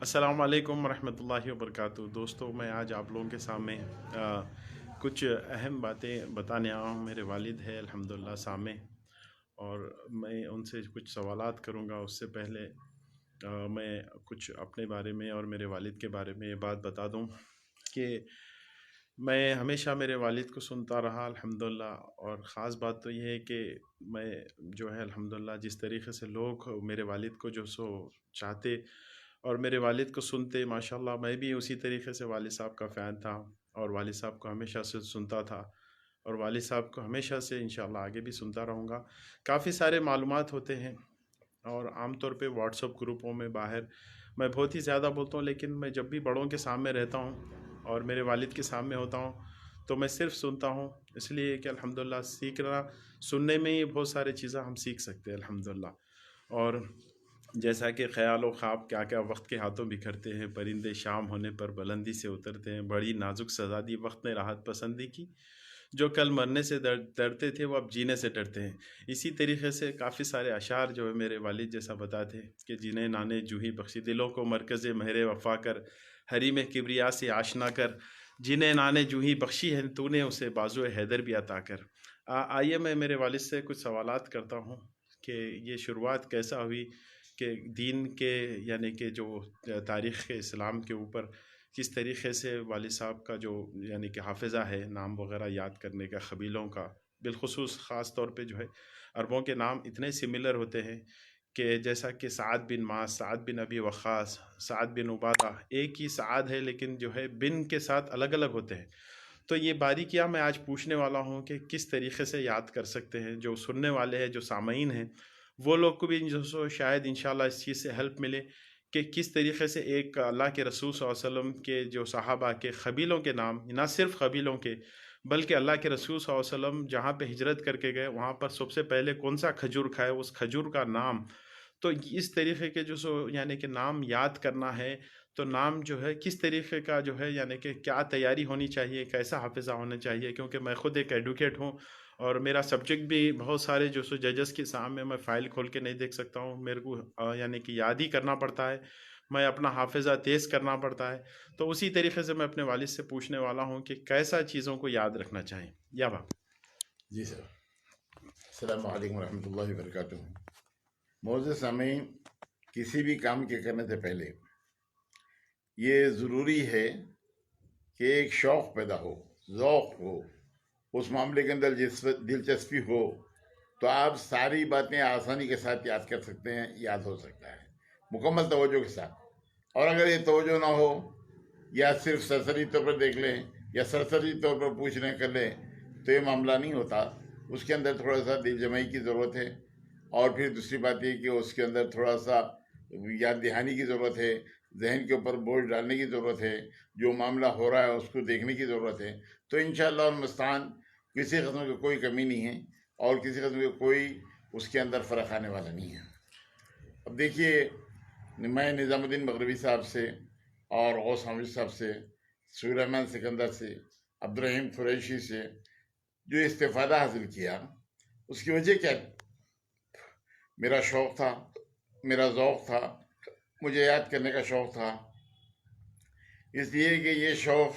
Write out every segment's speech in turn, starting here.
السلام علیکم ورحمۃ اللہ وبرکاتہ دوستو، میں آج آپ لوگوں کے سامنے کچھ اہم باتیں بتانے آیا ہوں۔ میرے والد ہے الحمدللہ سامنے، اور میں ان سے کچھ سوالات کروں گا۔ اس سے پہلے میں کچھ اپنے بارے میں اور میرے والد کے بارے میں یہ بات بتا دوں کہ میں ہمیشہ میرے والد کو سنتا رہا الحمدللہ، اور خاص بات تو یہ ہے کہ میں جو ہے الحمدللہ جس طریقے سے لوگ میرے والد کو جو سو چاہتے اور میرے والد کو سنتے، ماشاءاللہ میں بھی اسی طریقے سے والد صاحب کا فین تھا، اور والد صاحب کو ہمیشہ سے سنتا تھا، اور والد صاحب کو ہمیشہ سے انشاءاللہ آگے بھی سنتا رہوں گا۔ کافی سارے معلومات ہوتے ہیں، اور عام طور پہ واٹس اپ گروپوں میں باہر میں بہت ہی زیادہ بولتا ہوں، لیکن میں جب بھی بڑوں کے سامنے رہتا ہوں اور میرے والد کے سامنے ہوتا ہوں تو میں صرف سنتا ہوں، اس لیے کہ الحمدللہ سیکھنا سننے میں ہی بہت سارے چیزیں ہم سیکھ سکتے ہیں الحمدللہ۔ اور جیسا کہ خیال و خواب کیا کیا وقت کے ہاتھوں بکھرتے ہیں، پرندے شام ہونے پر بلندی سے اترتے ہیں، بڑی نازک سزا دی وقت نے راحت پسندی کی، جو کل مرنے سے ڈرتے تھے وہ اب جینے سے ڈرتے ہیں۔ اسی طریقے سے کافی سارے اشعار جو ہے میرے والد جیسا بتاتے کہ جنہیں نانے جوہی بخشی، دلوں کو مرکز مہر وفا کر، حریم کبریا سے آشنا کر، جنہیں نانے جوہی بخشی ہے تو نے اسے بازو حیدر بھی عطا کر۔ آئیے میں میرے والد سے کچھ سوالات کرتا ہوں کہ یہ شروعات کیسا ہوئی، کہ دین کے یعنی کہ جو تاریخ اسلام کے اوپر کس طریقے سے والد صاحب کا جو یعنی کہ حافظہ ہے نام وغیرہ یاد کرنے کا، قبیلوں کا بالخصوص خاص طور پہ جو ہے عربوں کے نام اتنے سملر ہوتے ہیں کہ جیسا کہ سعد بن معاذ، سعد بن ابی وقاص، سعد بن عبادہ، ایک ہی سعد ہے لیکن جو ہے بن کے ساتھ الگ الگ ہوتے ہیں۔ تو یہ باریکیاں میں آج پوچھنے والا ہوں کہ کس طریقے سے یاد کر سکتے ہیں جو سننے والے ہیں، جو سامعین ہیں، وہ لوگ کو بھی جو سو شاید انشاءاللہ اس چیز سے ہیلپ ملے کہ کس طریقے سے ایک اللہ کے رسول صلی اللہ علیہ وسلم کے جو صحابہ کے قبیلوں کے نام، نہ صرف قبیلوں کے بلکہ اللہ کے رسول صلی اللہ علیہ وسلم جہاں پہ ہجرت کر کے گئے وہاں پر سب سے پہلے کون سا کھجور کھائے، اس کھجور کا نام۔ تو اس طریقے کے جو سو یعنی کہ نام یاد کرنا ہے، تو نام جو ہے کس طریقے کا جو ہے یعنی کہ کیا تیاری ہونی چاہیے، کیسا حافظہ ہونا چاہیے، کیونکہ میں خود ایک ایڈوکیٹ ہوں، اور میرا سبجیکٹ بھی بہت سارے جو سو ججز کے سامنے میں فائل کھول کے نہیں دیکھ سکتا ہوں، میرے کو یعنی کہ یاد ہی کرنا پڑتا ہے، میں اپنا حافظہ تیز کرنا پڑتا ہے۔ تو اسی طریقے سے میں اپنے والد سے پوچھنے والا ہوں کہ کیسا چیزوں کو یاد رکھنا چاہیں یا با۔ جی سر، السلام علیکم ورحمۃ اللہ وبرکاتہ۔ معزز سامعین، کسی بھی کام کے کرنے سے پہلے یہ ضروری ہے کہ ایک شوق پیدا ہو، ذوق ہو، اس معاملے کے اندر دلچسپی ہو، تو آپ ساری باتیں آسانی کے ساتھ یاد کر سکتے ہیں، یاد ہو سکتا ہے مکمل توجہ کے ساتھ۔ اور اگر یہ توجہ نہ ہو، یا صرف سرسری طور پر دیکھ لیں یا سرسری طور پر پوچھ لیں کر لیں، تو یہ معاملہ نہیں ہوتا۔ اس کے اندر تھوڑا سا دل جمعی کی ضرورت ہے، اور پھر دوسری بات یہ کہ اس کے اندر تھوڑا سا یاد دہانی کی ضرورت ہے، ذہن کے اوپر بوجھ ڈالنے کی ضرورت ہے، جو معاملہ ہو رہا ہے اس کو دیکھنے کی ضرورت ہے۔ تو انشاءاللہ المستعان کسی قسم کی کوئی کمی نہیں ہے، اور کسی قسم کی کوئی اس کے اندر فرق آنے والا نہیں ہے۔ اب دیکھیے، میں نظام الدین مغربی صاحب سے اور غوث حامد صاحب سے، سہیل رحمان سکندر سے، عبدالرحیم قریشی سے جو استفادہ حاصل کیا، اس کی وجہ کیا؟ میرا شوق تھا، میرا ذوق تھا، مجھے یاد کرنے کا شوق تھا، اس لیے کہ یہ شوق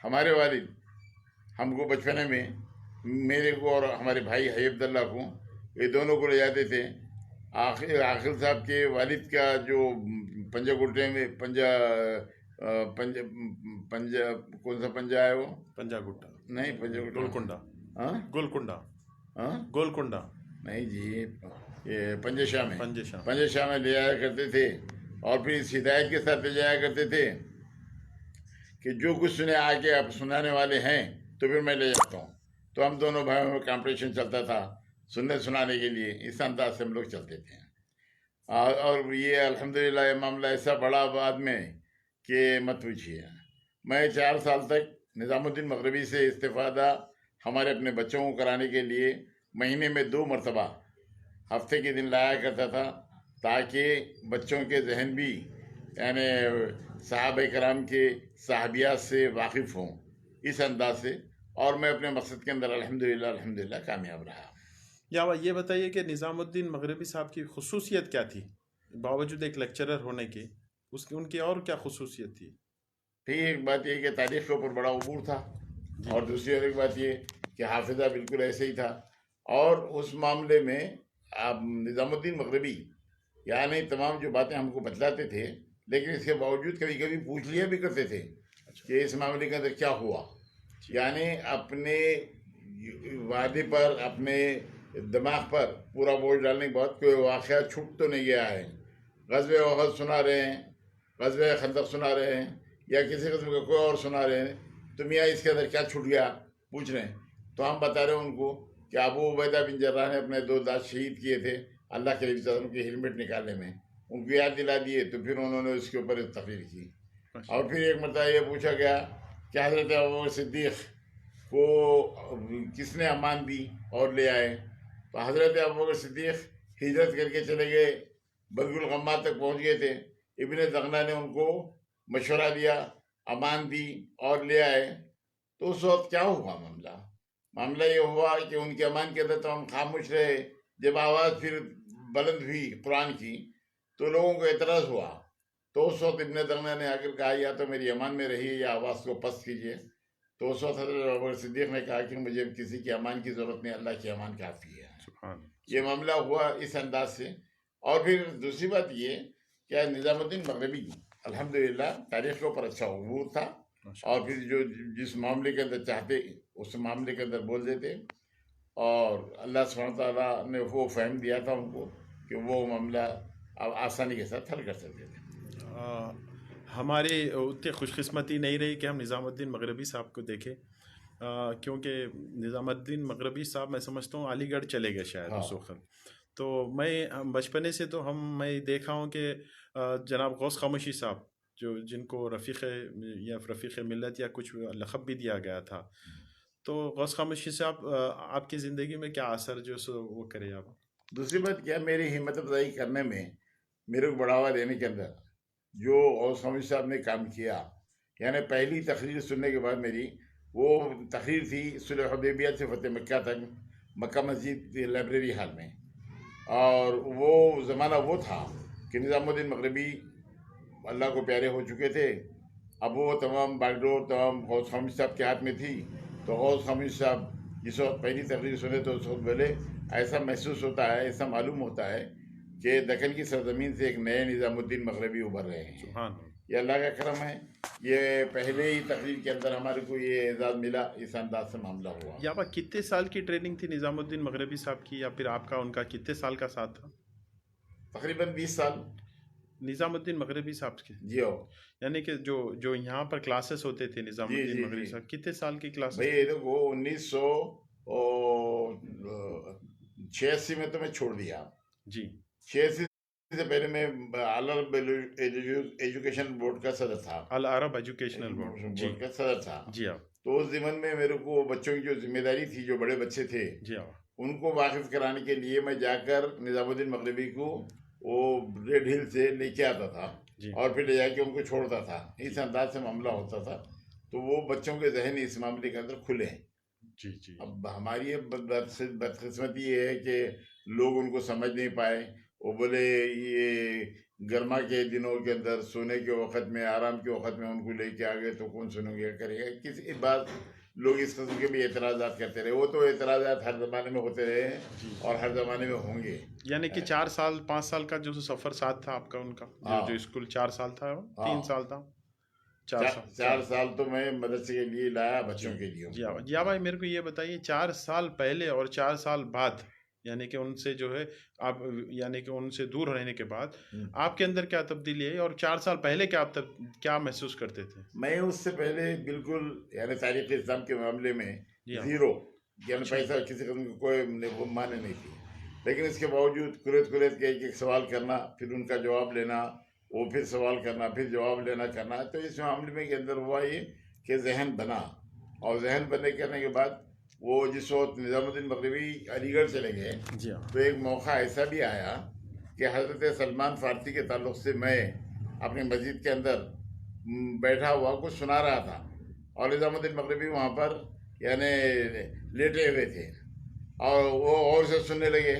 ہمارے والد ہم کو بچپنے میں، میرے کو اور ہمارے بھائی حی عبداللہ کو، یہ دونوں کو لے جاتے تھے۔ عاقل صاحب کے والد کا جو پنجہ گٹے میں پنجہ کون سا پنجہ ہے وہ؟ پنجا گٹا نہیں، پنجہ گٹا، گولکنڈا، ہاں گولکنڈا، ہاں گولکنڈا، نہیں جی، یہ پنجہ شاہ میں، پنجے شام۔ پنجہ شاہ میں لے جایا کرتے تھے، اور پھر اس ہدایت کے ساتھ لے جایا کرتے تھے کہ جو کچھ سنے آگے آپ سنانے والے ہیں تو پھر میں لے جاتا ہوں۔ تو ہم دونوں بھائیوں میں کمپٹیشن چلتا تھا سننے سنانے کے لیے، اس انداز سے ہم لوگ چلتے تھے۔ اور یہ الحمدللہ یہ معاملہ ایسا بڑا بعد میں کہ مت پوچھیے۔ میں 4 سال تک نظام الدین مغربی سے استفادہ ہمارے اپنے بچوں کو کرانے کے لیے مہینے میں 2 مرتبہ ہفتے کے دن لایا کرتا تھا، تاکہ بچوں کے ذہن بھی یعنی صحابہ کرام کے صحابیات سے واقف ہوں، اس انداز سے، اور میں اپنے مقصد کے اندر الحمدللہ کامیاب رہا۔ یا یہ بتائیے کہ نظام الدین مغربی صاحب کی خصوصیت کیا تھی باوجود ایک لیکچرر ہونے کے؟ ان کی اور کیا خصوصیت تھی؟ ٹھیک، ایک بات یہ کہ تاریخ کے اوپر بڑا عبور تھا، اور دوسری اور ایک بات یہ کہ حافظہ بالکل ایسے ہی تھا. اور اس معاملے میں اب نظام الدین مغربی یعنی تمام جو باتیں ہم کو بتلاتے تھے، لیکن اس کے باوجود کبھی کبھی پوچھ لیا بھی کرتے تھے کہ اس معاملے کے اندر کیا ہوا. یعنی اپنے وعدے پر، اپنے دماغ پر پورا بوجھ ڈالنے کے بعد کوئی واقعہ چھوٹ تو نہیں گیا ہے. غزوہ احد سنا رہے ہیں، غزوہ خندق سنا رہے ہیں، یا کسی قسم کا کوئی اور سنا رہے ہیں، تو میاں اس کے اندر کیا چھوٹ گیا پوچھ رہے ہیں. تو ہم بتا رہے ہیں ان کو کہ ابو عبیدہ بن جراح نے اپنے 2 دانت شہید کیے تھے اللہ کے نبی صلی اللہ علیہ وسلم کی ہیلمٹ نکالنے میں. ان کو یاد دلا دیے تو پھر انہوں نے اس کے اوپر تقریر کی. اور پھر ایک مرتبہ یہ پوچھا گیا کہ حضرت ابوبکر صدیق کو کس نے امان دی اور لے آئے؟ تو حضرت ابوبکر صدیق ہجرت کر کے چلے گئے، بدر الغمات تک پہنچ گئے تھے. ابن دغنہ نے ان کو مشورہ دیا، امان دی اور لے آئے. تو اس وقت کیا ہوا معاملہ یہ ہوا کہ ان کے امان کے اندر تو ہم خاموش رہے. جب آواز پھر بلند ہوئی قرآن کی تو لوگوں کو اعتراض ہوا. تو اس وقت ابن دغنہ نے آ کر کہا یا تو میری امان میں رہیے یا آواز کو پست کیجیے. تو اس وقت حضرت ابوبکر صدیق نے کہا کہ مجھے کسی کی امان کی ضرورت نہیں، اللہ کی امان کافی ہے. یہ معاملہ ہوا اس انداز سے. اور پھر دوسری بات یہ کہ نظام الدین مغربی الحمدللہ تاریخ کے اوپر اچھا عبور تھا، اور پھر جو جس معاملے کے اندر چاہتے اس معاملے کے اندر بول دیتے. اور اللہ سبحانہ تعالیٰ نے وہ فہم دیا تھا ان کو کہ وہ معاملہ اب آسانی کے ساتھ حل کر سکتے تھے. ہماری اتنی خوش قسمتی نہیں رہی کہ ہم نظام الدین مغربی صاحب کو دیکھیں، کیونکہ نظام الدین مغربی صاحب میں سمجھتا ہوں علی گڑھ چلے گئے شاید اس وقت. تو میں بچپنے سے تو میں دیکھا ہوں کہ جناب غوث خاموشی صاحب جن کو رفیق ملت یا کچھ لقب بھی دیا گیا تھا، تو غوث خاموشی صاحب آپ کی زندگی میں کیا اثر جو وہ کرے آپ؟ دوسری بات کیا، میری ہمت افزائی کرنے میں، میرے کو بڑھاوا دینے کے اندر جو غوث خاموشی صاحب نے کام کیا، یعنی پہلی تقریر سننے کے بعد میری وہ تقریر تھی صلح حدیبیہ سے فتح مکہ تک، مکہ مسجد لائبریری ہال میں. اور وہ زمانہ وہ تھا کہ نظام الدین مغربی اللہ کو پیارے ہو چکے تھے. اب وہ تمام باغ ڈور تمام غوث خاموشی صاحب کے ہاتھ میں تھی. تو غوث خاموشی صاحب جس وقت پہلی تقریر سنے تو اس وقت پہلے ایسا محسوس ہوتا ہے، ایسا معلوم ہوتا ہے کہ دکن کی سرزمین سے ایک نئے نظام الدین مغربی ابھر رہے ہیں. یہ اللہ کا کرم ہے. یہ پہلے ہی تقریر کے اندر ہمارے کو یہ اعزاز ملا، اس انداز سے معاملہ ہوا. یا کتنے سال کی ٹریننگ تھی نظام الدین مغربی صاحب کی، یا پھر آپ کا ان کا کتنے سال کا ساتھ تھا؟ تقریباً 20 سال نظام الدین مغربی صاحب کے. جی ہو، یعنی کہ جو یہاں پر کلاسز ہوتے تھے نظام الدین مغربی صاحب، کتنے سال کی کلاسز؟ بھائی وہ 1986 میں تو میں چھوڑ دیا. جی 86 سے پہلے میں العرب ایجوکیشن بورڈ کا صدر تھا. العرب ایجوکیشنل بورڈ کا صدر تھا. جی ہاں. تو اس ضمن میں میرے کو بچوں کی جو ذمہ داری تھی، جو بڑے بچے تھے جی ہاں، ان کو واقف کرانے کے لیے میں جا کر نظام الدین مغربی کو وہ ریڈ ہل سے لے کے آتا تھا، اور پھر لے جا کے ان کو چھوڑتا تھا. اس انداز سے معاملہ ہوتا تھا. تو وہ بچوں کے ذہن اس معاملے کے اندر کھلے ہیں. جی. اب ہماری بدقسمتی یہ ہے کہ لوگ ان کو سمجھ نہیں پائے. وہ بولے یہ گرما کے دنوں کے اندر سونے کے وقت میں، آرام کے وقت میں ان کو لے کے آ گئے تو کون سنو گے کرے گا. کسی بات لوگ اس قسم کے بھی اعتراضات کرتے رہے. وہ تو اعتراضات ہر زمانے میں ہوتے رہے ہیں اور ہر زمانے میں ہوں گے. یعنی کہ 4 سال 5 سال کا جو سفر ساتھ تھا آپ کا ان کا، جو اسکول 4 سال تھا، 3 سال تھا، 4 سال تو میں مدرسے کے لیے لایا بچوں کے لیے. جی بھائی میرے کو یہ بتائیے 4 سال پہلے اور 4 سال بعد، یعنی کہ ان سے جو ہے آپ، یعنی کہ ان سے دور رہنے کے بعد آپ کے اندر کیا تبدیلی ہے، اور 4 سال پہلے کیا محسوس کرتے تھے؟ میں اس سے پہلے بالکل یعنی تاریخ اسلام کے معاملے میں زیرو، یعنی پیسہ کسی قسم کی کوئی معنی نہیں تھی. لیکن اس کے باوجود کریت کے ایک سوال کرنا، پھر ان کا جواب لینا، وہ پھر سوال کرنا، پھر جواب لینا کرنا. تو اس معاملے میں کے اندر ہوا یہ کہ ذہن بنا، اور ذہن بننے کرنے کے بعد وہ جس وقت نظام الدین مغربی علی گڑھ چلے گئے تو ایک موقع ایسا بھی آیا کہ حضرت سلمان فارسی کے تعلق سے میں اپنی مسجد کے اندر بیٹھا ہوا کچھ سنا رہا تھا، اور نظام الدین مغربی وہاں پر یعنی لیٹے ہوئے تھے، اور وہ اور سے سننے لگے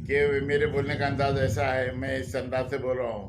کہ میرے بولنے کا انداز ایسا ہے، میں اس انداز سے بول رہا ہوں.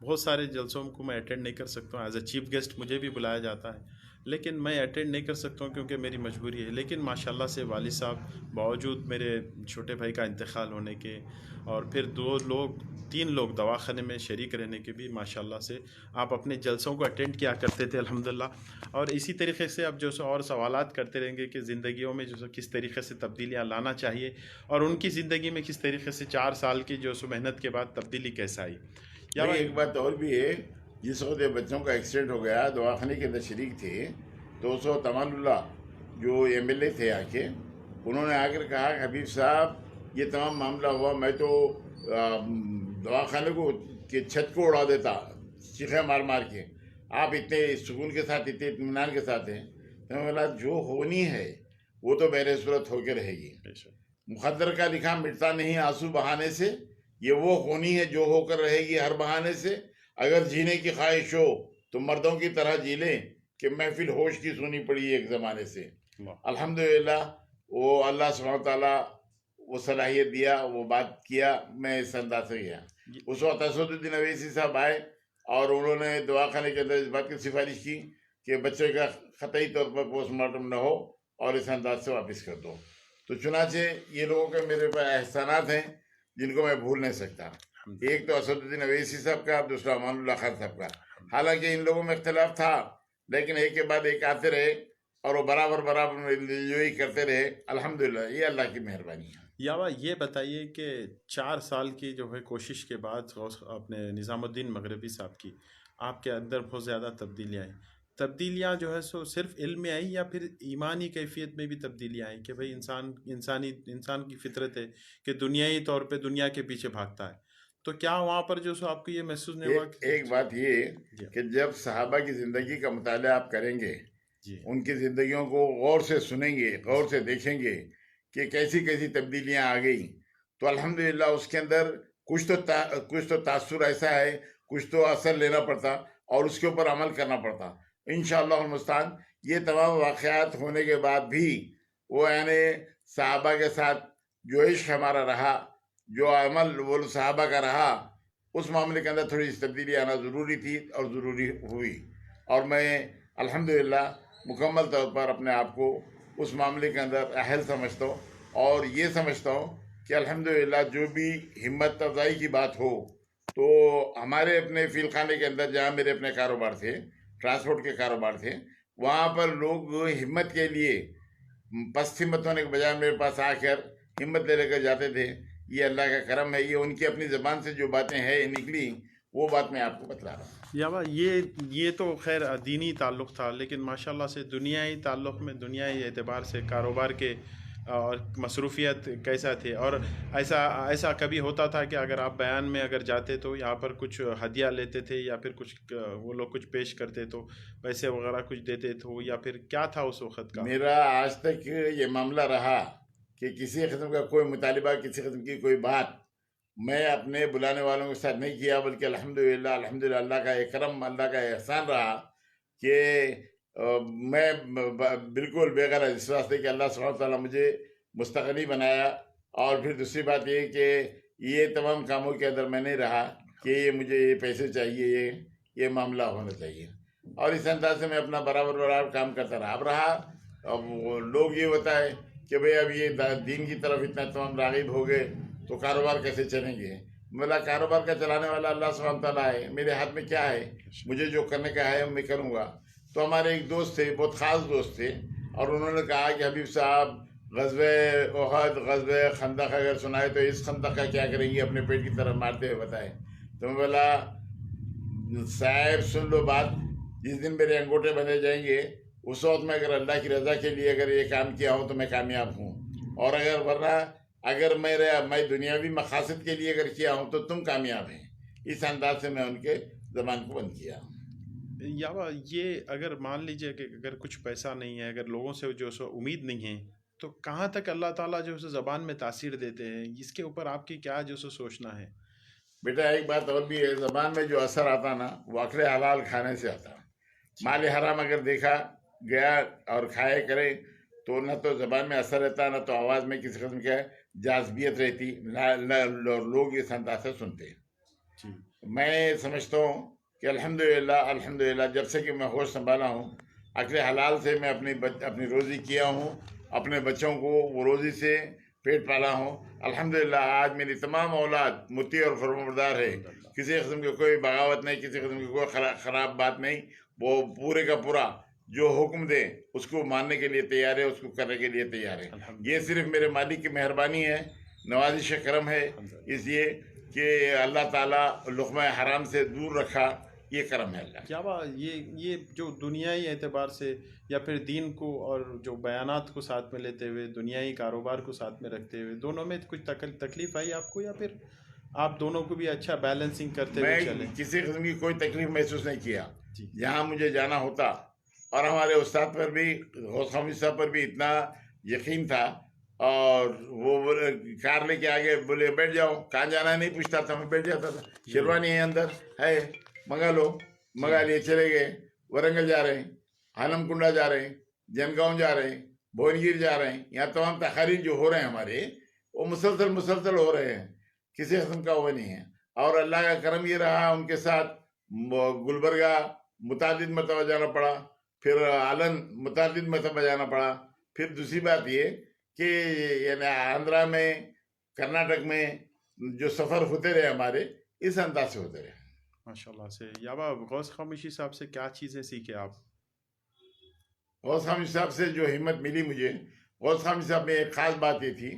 بہت سارے جلسوں کو میں اٹینڈ نہیں کر سکتا ہوں، ایز اے چیف گیسٹ مجھے بھی بلایا جاتا ہے، لیکن میں اٹینڈ نہیں کر سکتا ہوں کیونکہ میری مجبوری ہے. لیکن ماشاءاللہ سے والد صاحب باوجود میرے چھوٹے بھائی کا انتقال ہونے کے اور پھر 3 لوگ دواخانے میں شریک رہنے کے بھی ماشاءاللہ سے آپ اپنے جلسوں کو اٹینڈ کیا کرتے تھے الحمدللہ. اور اسی طریقے سے اب جو سو اور سوالات کرتے رہیں گے کہ زندگیوں میں جو سو کس طریقے سے تبدیلیاں لانا چاہیے اور ان کی زندگی میں کس طریقے سے 4 سال کی جو سو محنت کے بعد تبدیلی کیسا آئی. یا بھائی ایک بات اور بھی ہے، جس وقت یہ بچوں کا ایکسیڈنٹ ہو گیا دواخانے کے اندر شریک تھے، تو اس وقت امان اللہ جو MLA تھے آ کے، انہوں نے آ کر کہا کہ حبیب صاحب یہ تمام معاملہ ہوا، میں تو دواخانے کو کی چھت کو اڑا دیتا چیخیں مار مار کے، آپ اتنے سکون کے ساتھ اتنے اطمینان کے ساتھ ہیں. تو میں بولا جو ہونی ہے وہ تو بہر صورت ہو کے رہے گی. مقدر کا لکھا مٹتا نہیں آنسو بہانے سے، یہ وہ ہونی ہے جو ہو کر رہے گی ہر بہانے سے. اگر جینے کی خواہش ہو تو مردوں کی طرح جی لیں کہ محفل ہوش کی سونی پڑی ایک زمانے سے. الحمدللہ وہ اللہ سبحانہ تعالیٰ وہ صلاحیت دیا، وہ بات کیا، میں اس انداز سے گیا. اس وقت اسد الدین اویسی صاحب آئے اور انہوں نے دواخانے کے اندر اس بات کی سفارش کی کہ بچے کا قطعی طور پر پوسٹ مارٹم نہ ہو اور اس انداز سے واپس کر دو. تو چنانچہ یہ لوگوں کے میرے پاس احسانات ہیں جن کو میں بھول نہیں سکتا. ایک تو اسد الدین اویسی صاحب کا، دوسرا امان اللہ خان صاحب کا. حالانکہ ان لوگوں میں اختلاف تھا لیکن ایک کے بعد ایک آتے رہے اور وہ برابر یہی کرتے رہے. الحمدللہ یہ اللہ کی مہربانی ہے. یاوا یہ بتائیے کہ 4 سال کی جو ہے کوشش کے بعد اپنے نظام الدین مغربی صاحب کی آپ کے اندر بہت زیادہ تبدیلیاں آئیں. تبدیلیاں جو ہے سو صرف علم میں آئی یا پھر ایمانی کیفیت میں بھی تبدیلیاں آئیں کہ بھئی انسان کی فطرت ہے کہ دنیائی طور پہ دنیا کے پیچھے بھاگتا ہے. تو کیا وہاں پر جو سو آپ کو یہ محسوس نہیں ہوا ایک بات یہ کہ جب صحابہ کی زندگی کا مطالعہ آپ کریں گے، ان کی زندگیوں کو غور سے سنیں گے، غور سے دیکھیں گے کہ کیسی کیسی تبدیلیاں آ گئی، تو الحمدللہ اس کے اندر کچھ تو تاثر ایسا ہے، کچھ تو اثر لینا پڑتا اور اس کے اوپر عمل کرنا پڑتا. انشاءاللہ المستعان یہ تمام واقعات ہونے کے بعد بھی وہ یعنی صحابہ کے ساتھ جو عشق ہمارا رہا، جو عمل وہ صحابہ کا رہا، اس معاملے کے اندر تھوڑی سی تبدیلی آنا ضروری تھی اور ضروری ہوئی. اور میں الحمدللہ مکمل طور پر اپنے آپ کو اس معاملے کے اندر اہل سمجھتا ہوں اور یہ سمجھتا ہوں کہ الحمدللہ جو بھی ہمت افزائی کی بات ہو تو ہمارے اپنے فیل خانے کے اندر جہاں میرے اپنے کاروبار تھے، ٹرانسپورٹ کے کاروبار تھے، وہاں پر لوگ ہمت کے لیے پست ہمت ہونے کے بجائے میرے پاس آ کر ہمت لے کر جاتے تھے. یہ اللہ کا کرم ہے. یہ ان کی اپنی زبان سے جو باتیں ہیں نکلی وہ بات میں آپ کو بتلا رہا ہوں. یاوا یہ تو خیر دینی تعلق تھا، لیکن ماشاءاللہ سے دنیائی تعلق میں دنیائی اعتبار سے کاروبار کے اور مصروفیت کیسا تھے؟ اور ایسا کبھی ہوتا تھا کہ اگر آپ بیان میں اگر جاتے تو یہاں پر کچھ ہدیہ لیتے تھے یا پھر کچھ وہ لوگ کچھ پیش کرتے تو پیسے وغیرہ کچھ دیتے تھے یا پھر کیا تھا اس وقت کا؟ میرا آج تک یہ معاملہ رہا کہ کسی قسم کا کوئی مطالبہ، کسی قسم کی کوئی بات میں اپنے بلانے والوں کے ساتھ نہیں کیا، بلکہ الحمدللہ اللہ کا ایک کرم، اللہ کا احسان رہا کہ میں بالکل بے غرض اس واسطے کہ اللہ سبحانہ تعالیٰ مجھے مستغنی بنایا. اور پھر دوسری بات یہ کہ یہ تمام کاموں کے اندر میں نہیں رہا کہ یہ مجھے یہ پیسے چاہیے، یہ معاملہ ہونا چاہیے. اور اس انداز سے میں اپنا برابر کام کرتا رہا. اب لوگ یہ بتائے کہ بھئی اب یہ دین کی طرف اتنا تمام راغب ہو گئے تو کاروبار کیسے چلیں گے؟ میرا کاروبار کا چلانے والا اللہ سبحانہ تعالیٰ ہے، میرے ہاتھ میں کیا ہے؟ مجھے جو کرنے کا ہے میں کروں گا. تو ہمارے ایک دوست تھے، بہت خاص دوست تھے، اور انہوں نے کہا کہ حبیب صاحب غزوہ احد، غزوہ خندق اگر سنائے تو اس خندق کا کیا کریں گے؟ اپنے پیٹ کی طرف مارتے ہوئے بتائے. تو میں بولا صاحب سن لو بات، جس دن میرے انگوٹھے بندھے جائیں گے اس وقت میں اگر اللہ کی رضا کے لیے اگر یہ کام کیا ہوں تو میں کامیاب ہوں، اور اگر میں دنیاوی مقاصد کے لیے اگر کیا ہوں تو تم کامیاب ہیں. اس انداز سے میں ان کے زبان کو بند کیا. یا یہ اگر مان لیجئے کہ اگر کچھ پیسہ نہیں ہے، اگر لوگوں سے جو سو امید نہیں ہے، تو کہاں تک اللہ تعالیٰ جو سو زبان میں تاثیر دیتے ہیں؟ اس کے اوپر آپ کی کیا جو سو سوچنا ہے؟ بیٹا ایک بات اور بھی ہے، زبان میں جو اثر آتا نا وہ اکل حلال کھانے سے آتا. مال حرام اگر دیکھا گیا اور کھائے کرے تو نہ تو زبان میں اثر رہتا، نہ تو آواز میں کسی قسم کا جاذبیت رہتی، لوگ اس انداز سے سنتے ہیں. جی میں سمجھتا ہوں کہ الحمدللہ جب سے کہ میں ہوش سنبھالا ہوں اکل حلال سے میں اپنی روزی کیا ہوں، اپنے بچوں کو وہ روزی سے پیٹ پالا ہوں۔ الحمدللہ آج میری تمام اولاد مطیع اور فرمانبردار ہے، الحمدللہ کسی قسم کی کوئی بغاوت نہیں، کسی قسم کی کوئی خراب بات نہیں، وہ پورے کا پورا جو حکم دے اس کو ماننے کے لیے تیار ہے، اس کو کرنے کے لیے تیار ہے۔ الحمدللہ یہ صرف میرے مالک کی مہربانی ہے، نوازش کرم ہے، الحمدللہ۔ اس لیے کہ اللہ تعالیٰ لقمہ حرام سے دور رکھا، یہ کرم ہے اللہ کا۔ کیا بات، یہ جو دنیائی اعتبار سے یا پھر دین کو اور جو بیانات کو ساتھ میں لیتے ہوئے دنیائی کاروبار کو ساتھ میں رکھتے ہوئے دونوں میں کچھ تکلیف آئی آپ کو، یا پھر آپ دونوں کو بھی اچھا بیلنسنگ کرتے میں ہوئے چلیں؟ کسی قسم کی کوئی تکلیف محسوس نہیں کیا، جی جہاں مجھے جانا ہوتا، اور ہمارے استاد پر بھی، غوث خامد صاحب پر بھی اتنا یقین تھا، اور وہ کار لے کے آگے بولے بیٹھ جاؤ، کہاں جانا ہے نہیں پوچھتا تھا، میں بیٹھ جاتا تھا، شیروانی ہے اندر ہے، منگا لو، منگا لیے، چلے گئے، ورنگل جا رہے ہیں، ہانم کنڈا جا رہے ہیں، جن گاؤں جا رہے ہیں، بھونگیر جا رہے ہیں، یہاں تمام تقاریر جو ہو رہے ہیں ہمارے، وہ مسلسل ہو رہے ہیں، کسی قسم کا وہ نہیں ہے۔ اور اللہ کا کرم یہ رہا ان کے ساتھ، گلبرگہ متعدد مرتبہ جانا پڑا، پھر آلن متعدد مرتبہ جانا پڑا، پھر دوسری بات یہ کہ یعنی آندھرا میں، کرناٹک میں جو سفر ہوتے رہے ہمارے، اس انداز سے ہوتے رہے۔ ماشاء اللہ سے یابا غوث خامشی صاحب سے کیا چیزیں سیکھے آپ؟ غوث خامد صاحب سے جو ہمت ملی مجھے، غوث خامد صاحب میں ایک خاص بات یہ تھی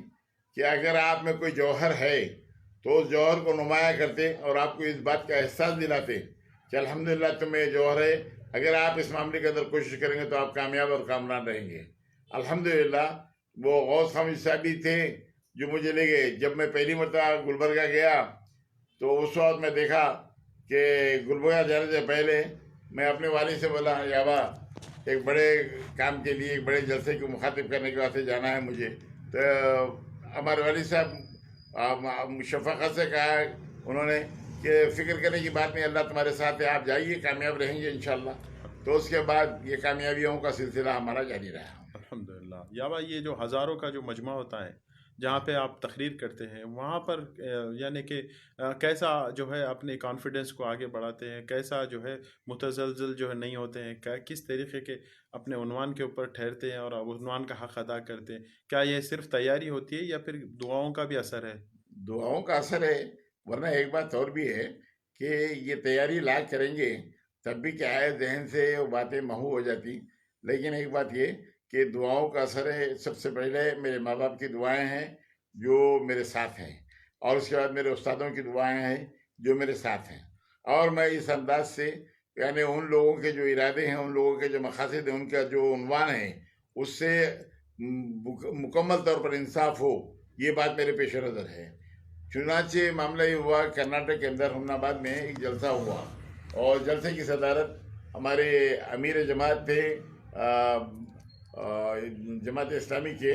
کہ اگر آپ میں کوئی جوہر ہے تو اس جوہر کو نمایاں کرتے اور آپ کو اس بات کا احساس دلاتے کہ الحمدللہ تمہیں یہ جوہر ہے، اگر آپ اس معاملے کے اندر کوشش کریں گے تو آپ کامیاب اور کامران رہیں گے۔ الحمدللہ وہ غوث خامد صاحب ہی تھے جو مجھے لے گئے۔ جب میں پہلی مرتبہ گلبرگہ گیا تو اس وقت میں دیکھا کہ گلبرگہ جانے سے پہلے میں اپنے والد سے بولا، یابا ایک بڑے کام کے لیے، ایک بڑے جلسے کو مخاطب کرنے کے واسطے جانا ہے مجھے۔ تو ہمارے والد صاحب شفقت سے کہا انہوں نے کہ فکر کرنے کی بات نہیں، اللہ تمہارے ساتھ ہے، آپ جائیے، کامیاب رہیں گے انشاءاللہ۔ تو اس کے بعد یہ کامیابیوں کا سلسلہ ہمارا جاری رہا۔ الحمدللہ یابا یہ جو ہزاروں کا جو مجمع ہوتا ہے جہاں پہ آپ تقریر کرتے ہیں، وہاں پر یعنی کہ کیسا جو ہے اپنے کانفیڈنس کو آگے بڑھاتے ہیں، کیسا جو ہے متزلزل جو ہے نہیں ہوتے ہیں، کس طریقے کے اپنے عنوان کے اوپر ٹھہرتے ہیں اور عنوان کا حق ادا کرتے ہیں؟ کیا یہ صرف تیاری ہوتی ہے یا پھر دعاؤں کا بھی اثر ہے؟ دعاؤں کا اثر ہے، ورنہ ایک بات اور بھی ہے کہ یہ تیاری لاکھ کریں گے تب بھی کیا ہے، ذہن سے وہ باتیں محو ہو جاتی۔ لیکن ایک بات یہ کہ دعاؤں کا اثر ہے، سب سے پہلے میرے ماں باپ کی دعائیں ہیں جو میرے ساتھ ہیں، اور اس کے بعد میرے استادوں کی دعائیں ہیں جو میرے ساتھ ہیں، اور میں اس انداز سے یعنی ان لوگوں کے جو ارادے ہیں، ان لوگوں کے جو مقاصد ہیں، ان کا جو عنوان ہے، اس سے مکمل طور پر انصاف ہو، یہ بات میرے پیش نظر ہے۔ چنانچہ معاملہ یہ ہوا، کرناٹک کے اندر ہمن آباد میں ایک جلسہ ہوا، اور جلسے کی صدارت ہمارے امیر جماعت تھے، جماعت اسلامی کے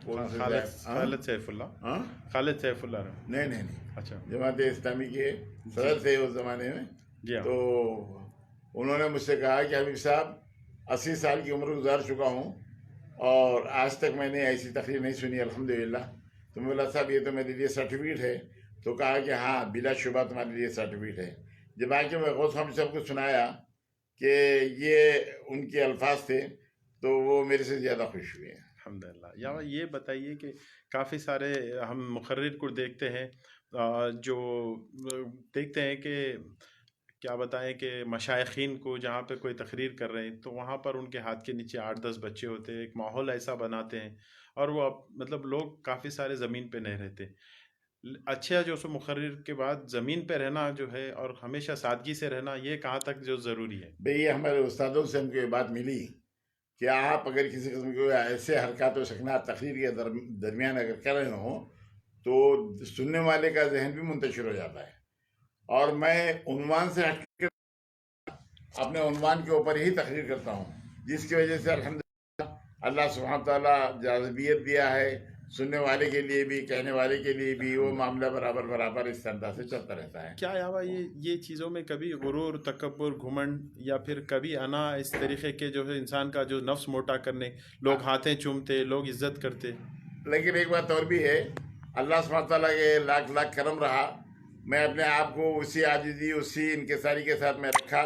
خالد سیف اللہ، ہاں خالد سیف اللہ نہیں اچھا جماعت اسلامی کے صدر تھے اس زمانے میں۔ جی ہاں تو انہوں نے مجھ سے کہا کہ حبیب صاحب 80 سال کی عمر گزار چکا ہوں اور آج تک میں نے ایسی تقریر نہیں سنی الحمدللہ۔ تو میں بولا صاحب یہ تو میرے لیے سرٹیفکیٹ ہے، تو کہا کہ ہاں بلا شبہ تمہارے لیے سرٹیفکیٹ ہے۔ جب آ کے میں غوث خامد صاحب کو سنایا کہ یہ ان کے الفاظ تھے تو وہ میرے سے زیادہ خوش ہوئے۔ الحمدللہ یا یہ بتائیے کہ کافی سارے ہم مقرر کو دیکھتے ہیں جو دیکھتے ہیں کہ کیا بتائیں کہ مشائخین کو جہاں پہ کوئی تقریر کر رہے ہیں تو وہاں پر ان کے ہاتھ کے نیچے 8-10 بچے ہوتے ہیں، ایک ماحول ایسا بناتے ہیں، اور وہ مطلب لوگ کافی سارے زمین پہ نہیں رہتے۔ اچھا جو سو مقرر کے بعد زمین پہ رہنا جو ہے اور ہمیشہ سادگی سے رہنا، یہ کہاں تک جو ضروری ہے؟ بھئی یہ ہمارے استادوں سے ہم کو یہ بات ملی کہ آپ اگر کسی قسم کے ایسے حرکات و سکنات تقریر کے درمیان اگر کر رہے ہوں تو سننے والے کا ذہن بھی منتشر ہو جاتا ہے، اور میں عنوان سے ہٹ کے اپنے عنوان کے اوپر ہی تقریر کرتا ہوں، جس کی وجہ سے الحمدللہ اللہ سبحانہ تعالیٰ جاذبیت دیا ہے، سننے والے کے لیے بھی کہنے والے کے لیے بھی وہ معاملہ برابر اس انداز سے چلتا رہتا ہے۔ کیا یابا یہ چیزوں میں کبھی غرور، تکبر، گھمنڈ یا پھر کبھی انا اس طریقے کے جو ہے انسان کا جو نفس موٹا کرنے، لوگ ہاتھیں چومتے، لوگ عزت کرتے؟ لیکن ایک بات اور بھی ہے، اللہ سبحانہ تعالیٰ کے لاکھ لاکھ کرم رہا میں اپنے آپ کو اسی عاجزی اسی انکساری کے ساتھ میں رکھا.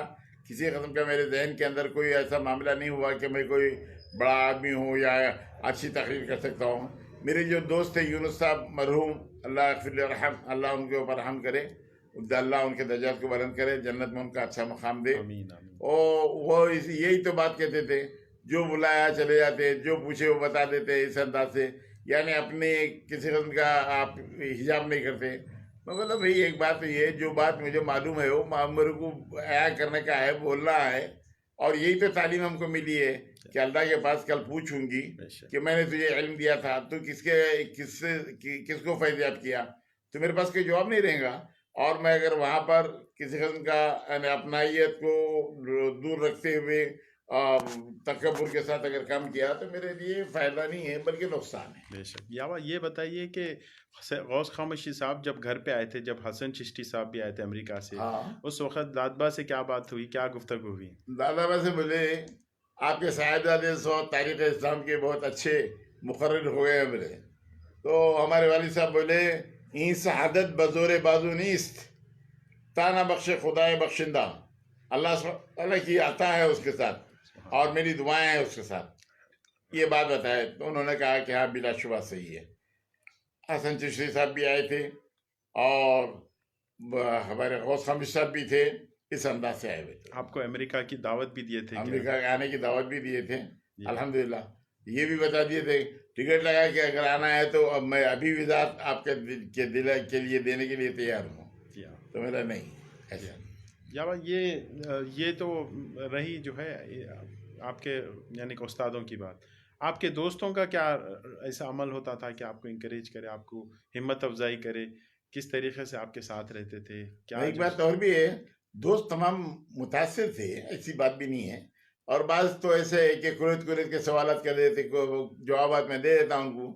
کسی قسم کا میرے ذہن کے اندر کوئی ایسا معاملہ نہیں ہوا کہ میں کوئی بڑا آدمی ہوں یا اچھی تقریر کر سکتا ہوں. میرے جو دوست تھے یونس صاحب مرحوم، اللہ اغفر ارحم، اللہ ان کے اوپر رحم کرے، اللہ ان کے درجات کو بلند کرے، جنت میں ان کا اچھا مقام دے. آمین آمین. وہ یہی تو بات کہتے تھے، جو بلایا چلے جاتے، جو پوچھے وہ بتا دیتے اس انداز سے، یعنی اپنے کسی قسم کا آپ حجاب نہیں کرتے. میں بولا بھائی ایک بات تو یہ، جو بات مجھے معلوم ہے وہ میرے کو عیا کرنے کا ہے، بولنا ہے، اور یہی تو تعلیم ہم کو ملی ہے کہ اللہ کے پاس کل پوچھوں گی کہ میں نے تجھے علم دیا تھا تو کس کو فیضیاب کیا، تو میرے پاس کوئی جواب نہیں رہے گا. اور میں اگر وہاں پر کسی قسم کا اپنائیت کو دور رکھتے ہوئے تکبر کے ساتھ اگر کام کیا تو میرے لیے فائدہ نہیں ہے بلکہ نقصان ہے. بے شک. یاوا یہ بتائیے کہ غوث خامشی صاحب جب گھر پہ آئے تھے، جب حسن چشتی صاحب بھی آئے تھے امریکہ سے، اس وقت دادبا سے کیا بات ہوئی، کیا گفتگو ہوئی؟ دادبا سے بولے آپ کے صاحبزادے تاریخ اسلام کے بہت اچھے مقرر ہوئے ہیں بولے. تو ہمارے والد صاحب بولے این سعادت بزور بازو نیست، تانا بخش خدائے بخشندہ، اللہ کی عطا ہے اس کے ساتھ اور میری دعائیں ہیں اس کے ساتھ. یہ بات بتائے تو انہوں نے کہا کہ ہاں بلا شبہ صحیح ہے. حسن چشتی صاحب بھی آئے تھے اور ہمارے غوث خامشی صاحب بھی تھے، اس انداز سے آئے ہوئے تھے. آپ کو امریکہ کی دعوت بھی دیے تھے؟ امریکہ آنے کی دعوت بھی دیے تھے الحمدللہ. یہ بھی بتا دیے تھے ٹکٹ لگا کہ اگر آنا ہے تو اب میں ابھی ویزا آپ کے دل کے لیے دینے کے لیے تیار ہوں. تو میرا نہیں ایسا. یہ تو رہی جو ہے آپ کے یعنی کہ استادوں کی بات. آپ کے دوستوں کا کیا ایسا عمل ہوتا تھا کہ آپ کو انکریج کرے، آپ کو ہمت افزائی کرے؟ کس طریقے سے آپ کے ساتھ رہتے تھے؟ کیا ایک بات اور بھی ہے، دوست تمام متاثر تھے، ایسی بات بھی نہیں ہے. اور بعض تو ایسے ہے کہ قریت کے سوالات کر دیتے، جوابات میں دے دیتا ہوں ان کو،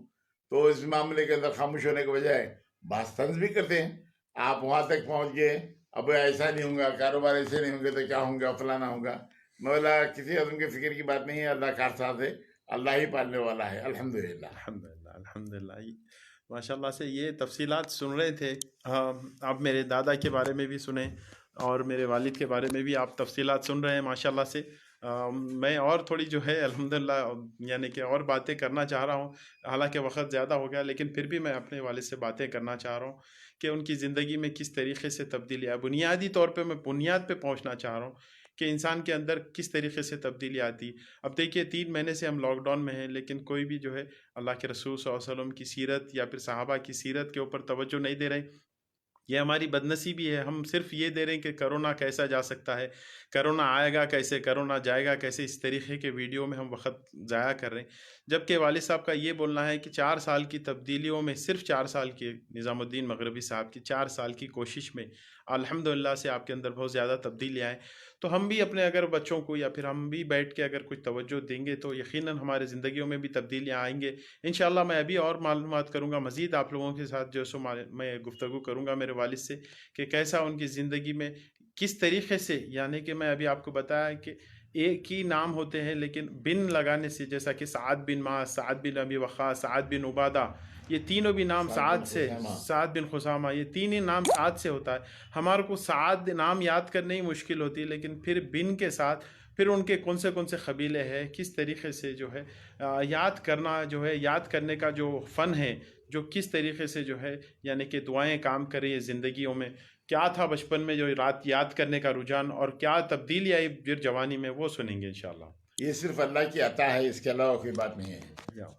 تو اس معاملے کے اندر خاموش ہونے کے بجائے بعض طنز بھی کرتے ہیں. آپ وہاں تک پہنچ گئے، اب ایسا نہیں ہوگا، کاروبار ایسے نہیں ہوں گے تو کیا ہوں گا، فلانا ہوگا. میں بولا کسی قسم کے فکر کی بات نہیں ہے، اللہ کار ساتھ ہے، اللہ ہی پالنے والا ہے. الحمدللہ الحمدللہ الحمدللہ. ماشاء اللہ سے یہ تفصیلات سن رہے تھے آپ، میرے دادا کے بارے میں بھی سنیں اور میرے والد کے بارے میں بھی آپ تفصیلات سن رہے ہیں ماشاء اللہ سے. میں اور تھوڑی جو ہے الحمدللہ یعنی کہ اور باتیں کرنا چاہ رہا ہوں، حالانکہ وقت زیادہ ہو گیا، لیکن پھر بھی میں اپنے والد سے باتیں کرنا چاہ رہا ہوں کہ ان کی زندگی میں کس طریقے سے تبدیلی آئی. بنیادی طور پہ میں بنیاد پہ پہنچنا چاہ رہا ہوں کہ انسان کے اندر کس طریقے سے تبدیلی آتی. اب دیکھیے 3 مہینے سے ہم لاک ڈاؤن میں ہیں، لیکن کوئی بھی جو ہے اللہ کے رسول صلی اللہ علیہ وسلم کی سیرت یا پھر صحابہ کی سیرت کے اوپر توجہ نہیں دے رہے. یہ ہماری بدنصیبی ہے. ہم صرف یہ دے رہے ہیں کہ کرونا کیسا جا سکتا ہے، کرونا آئے گا کیسے، کرونا جائے گا کیسے، اس طریقے کے ویڈیو میں ہم وقت ضائع کر رہے ہیں. جبکہ والد صاحب کا یہ بولنا ہے کہ 4 سال کی تبدیلیوں میں، صرف 4 سال کی، نظام الدین مغربی صاحب کی 4 سال کی کوشش میں الحمدللہ سے آپ کے اندر بہت زیادہ تبدیلی آئے. تو ہم بھی اپنے اگر بچوں کو یا پھر ہم بھی بیٹھ کے اگر کچھ توجہ دیں گے تو یقیناً ہمارے زندگیوں میں بھی تبدیلیاں آئیں گے انشاءاللہ. میں ابھی اور معلومات کروں گا مزید آپ لوگوں کے ساتھ، جو سو میں گفتگو کروں گا میرے والد سے کہ کیسا ان کی زندگی میں کس طریقے سے، یعنی کہ میں ابھی آپ کو بتایا کہ ایک ہی نام ہوتے ہیں لیکن بن لگانے سے، جیسا کہ سعد بن معاذ، سعد بن ابی وقاص، سعد بن عبادہ، یہ تینوں بھی نام سعد سے، سعد بن خثامہ، یہ تین ہی نام سعد سے ہوتا ہے. ہمارے کو سعد نام یاد کرنے ہی مشکل ہوتی ہے، لیکن پھر بن کے ساتھ پھر ان کے کون سے قبیلے ہیں، کس طریقے سے جو ہے یاد کرنا، جو ہے یاد کرنے کا جو فن ہے، جو کس طریقے سے جو ہے یعنی کہ دعائیں کام کر رہی ہے زندگیوں میں. کیا تھا بچپن میں جو رات یاد کرنے کا رجحان اور کیا تبدیلی آئی پھر جوانی میں، وہ سنیں گے انشاءاللہ. یہ صرف اللہ کی عطا ہے، اس کے علاوہ کوئی بات نہیں ہے.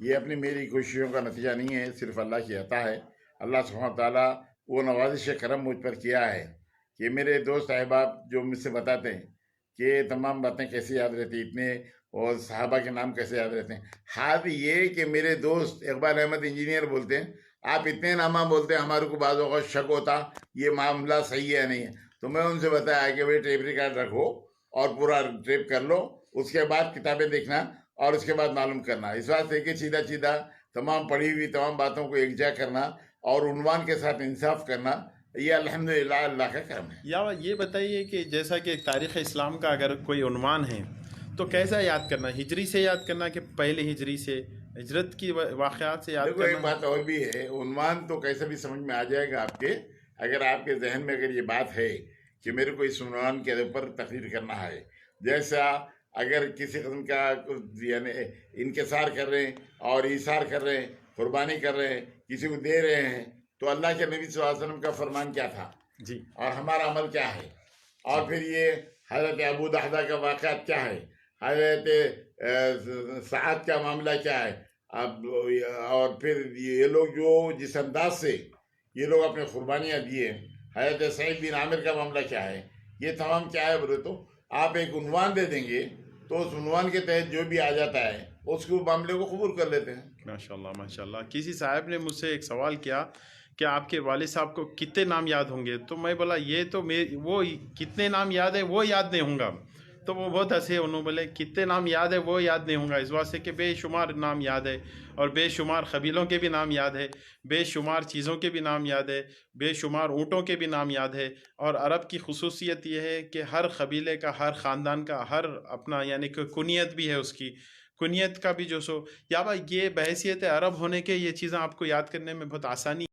یہ اپنی میری کوششوں کا نتیجہ نہیں ہے، صرف اللہ کی عطا ہے. اللہ سبحانہ تعالیٰ وہ نوازش کرم مجھ پر کیا ہے کہ میرے دوست احباب جو مجھ سے بتاتے ہیں کہ تمام باتیں کیسے یاد رہتی، اتنے اور صحابہ کے نام کیسے یاد رہتے ہیں. حال یہ کہ میرے دوست اقبال احمد انجینئر بولتے ہیں آپ اتنے نامہ بولتے ہیں، ہمارے کو بعض اوقات شک ہوتا یہ معاملہ صحیح ہے یا نہیں ہے. تو میں ان سے بتایا کہ بھائی ٹیپ ریکارڈ رکھو اور پورا ٹیپ کر لو، اس کے بعد کتابیں دیکھنا اور اس کے بعد معلوم کرنا. اس واسطے کہ سیدھا تمام پڑھی ہوئی تمام باتوں کو یکجا کرنا اور عنوان کے ساتھ انصاف کرنا، یہ الحمدللہ اللہ کا کرم ہے. یا یہ بتائیے کہ جیسا کہ تاریخ اسلام کا اگر کوئی عنوان ہے تو کیسا یاد کرنا، ہجری سے یاد کرنا کہ پہلے ہجری سے، ہجرت کی واقعات سے یاد دیکھو کرنا؟ ایک بات اور بھی ہے، عنوان تو کیسے بھی سمجھ میں آ جائے گا آپ کے، اگر آپ کے ذہن میں اگر یہ بات ہے کہ میرے کو اس عنوان کے اوپر تقریر کرنا ہے، جیسا اگر کسی قسم کا یعنی انکسار کر رہے ہیں اور ایثار کر رہے ہیں، قربانی کر رہے ہیں، کسی کو دے رہے ہیں، تو اللہ کے نبی صلی اللہ علیہ وسلم کا فرمان کیا تھا جی اور ہمارا عمل کیا ہے، اور پھر یہ حضرت ابو دحدہ کا واقعات کیا ہے، حضرت سعد کا معاملہ کیا ہے، اور پھر یہ لوگ جو جس انداز سے یہ لوگ اپنے قربانیاں دیے، حضرت سعید بن عامر کا معاملہ کیا ہے، یہ تمام کیا ہے بولے تو آپ ایک عنوان دے دیں گے تو اس عنوان کے تحت جو بھی آ جاتا ہے اس کے معاملے کو قبول کر لیتے ہیں۔ ماشاء اللہ۔ کسی صاحب نے مجھ سے ایک سوال کیا کہ آپ کے والد صاحب کو کتنے نام یاد ہوں گے، تو میں بولا یہ تو وہ کتنے نام یاد ہے وہ یاد نہیں ہوں گا، تو وہ بہت ہنسے، انہوں بولے کتنے نام یاد ہے وہ یاد نہیں ہوں گا، اس واسطے کہ بے شمار نام یاد ہے، اور بے شمار قبیلوں کے بھی نام یاد ہے، بے شمار چیزوں کے بھی نام یاد ہے، بے شمار اونٹوں کے بھی نام یاد ہے، اور عرب کی خصوصیت یہ ہے کہ ہر قبیلے کا، ہر خاندان کا، ہر اپنا یعنی کہ کنیت بھی ہے اس کی، کنیت کا بھی جو سو یا بھائی یہ بحیثیت عرب ہونے کے یہ چیزیں آپ کو یاد کرنے میں بہت آسانی